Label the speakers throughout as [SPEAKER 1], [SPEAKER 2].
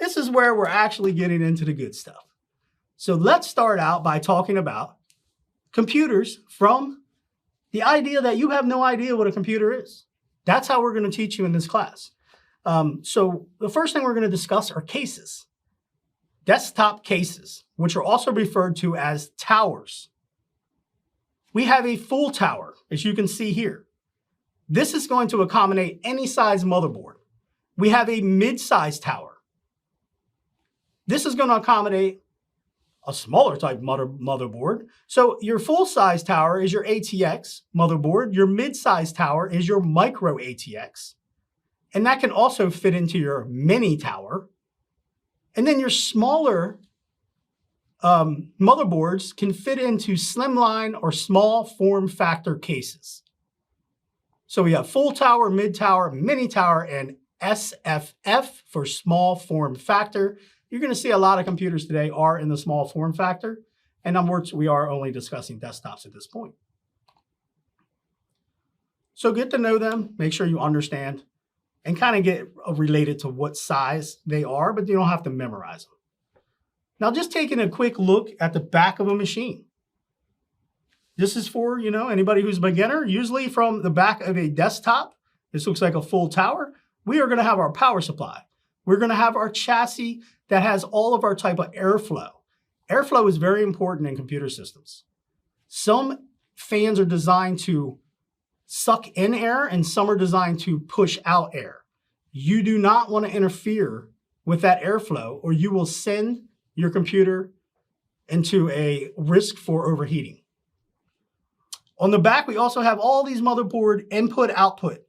[SPEAKER 1] this is where we're actually getting into the good stuff. So let's start out by talking about computers from the idea that you have no idea what a computer is. That's how we're going to teach you in this class. So the first thing we're going to discuss are cases. Desktop cases, which are also referred to as towers. We have a full tower, as you can see here. This is going to accommodate any size motherboard. We have a mid-size tower. This is going to accommodate a smaller type motherboard. So your full-size tower is your ATX motherboard. Your mid-size tower is your micro ATX. And that can also fit into your mini tower. And then your smaller motherboards can fit into slimline or small form factor cases. So we have full tower, mid tower, mini tower, and SFF for small form factor. You're going to see a lot of computers today are in the small form factor, and we are only discussing desktops at this point. So get to know them, make sure you understand, and kind of get related to what size they are, but you don't have to memorize them. Now, just taking a quick look at the back of a machine. This is for, anybody who's a beginner. Usually from the back of a desktop, this looks like a full tower. We are going to have our power supply. We're going to have our chassis that has all of our type of airflow. Airflow is very important in computer systems. Some fans are designed to suck in air and some are designed to push out air. You do not want to interfere with that airflow or you will send your computer into a risk for overheating. On the back, we also have all these motherboard input-output.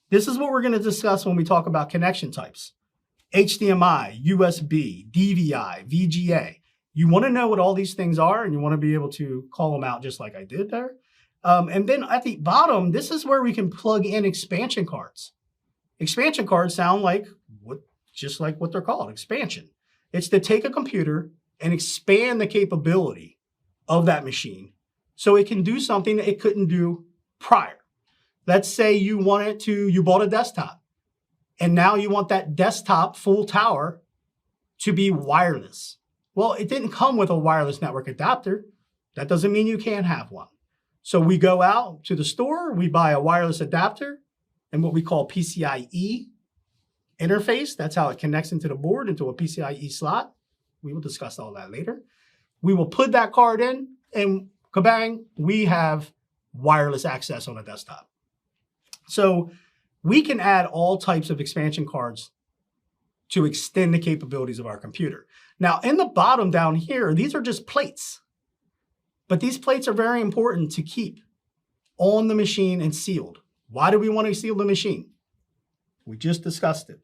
[SPEAKER 1] This is what we're going to discuss when we talk about connection types. HDMI, USB, DVI, VGA. You want to know what all these things are, and you want to be able to call them out just like I did there. And then at the bottom, this is where we can plug in expansion cards. Expansion cards sound just like what they're called, expansion. It's to take a computer and expand the capability of that machine so it can do something that it couldn't do prior. Let's say you bought a desktop and now you want that desktop full tower to be wireless. Well, it didn't come with a wireless network adapter. That doesn't mean you can't have one. So we go out to the store, we buy a wireless adapter and what we call PCIe interface. That's how it connects into the board, into a PCIe slot. We will discuss all that later. We will put that card in and kabang, we have wireless access on a desktop. So we can add all types of expansion cards to extend the capabilities of our computer. Now, in the bottom down here, these are just plates. But these plates are very important to keep on the machine and sealed. Why do we want to seal the machine? We just discussed it.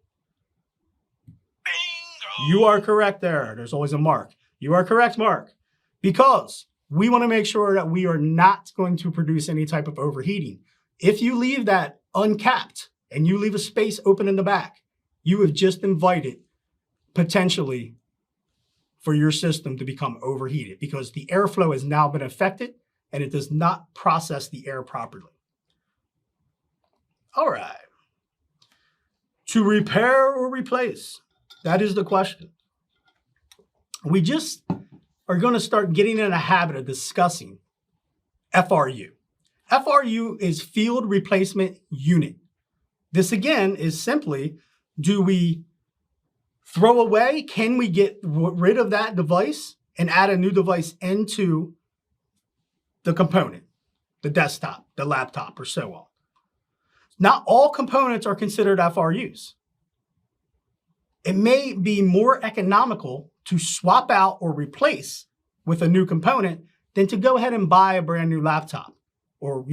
[SPEAKER 1] Bingo! You are correct there. There's always a Mark. You are correct, Mark. Because we want to make sure that we are not going to produce any type of overheating. If you leave that uncapped and you leave a space open in the back, you have just invited potentially for your system to become overheated because the airflow has now been affected and it does not process the air properly. All right. To repair or replace, that is the question. We just are going to start getting in a habit of discussing FRU. FRU is Field Replacement Unit. This again is simply, do we throw away? Can we get rid of that device and add a new device into the component, the desktop, the laptop, or so on? Not all components are considered FRUs. It may be more economical to swap out or replace with a new component than to go ahead and buy a brand new laptop or,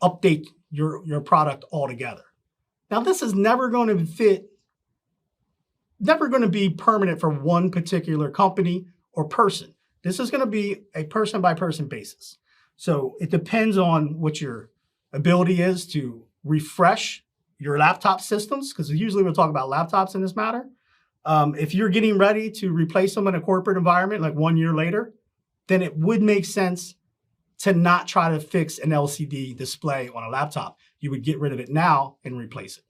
[SPEAKER 1] update your product altogether. Now, this is never going to be permanent for one particular company or person. This is going to be a person-by-person basis. So it depends on what your ability is to refresh your laptop systems, because usually we'll talk about laptops in this matter. If you're getting ready to replace them in a corporate environment like 1 year later, then it would make sense to not try to fix an LCD display on a laptop. You would get rid of it now and replace it.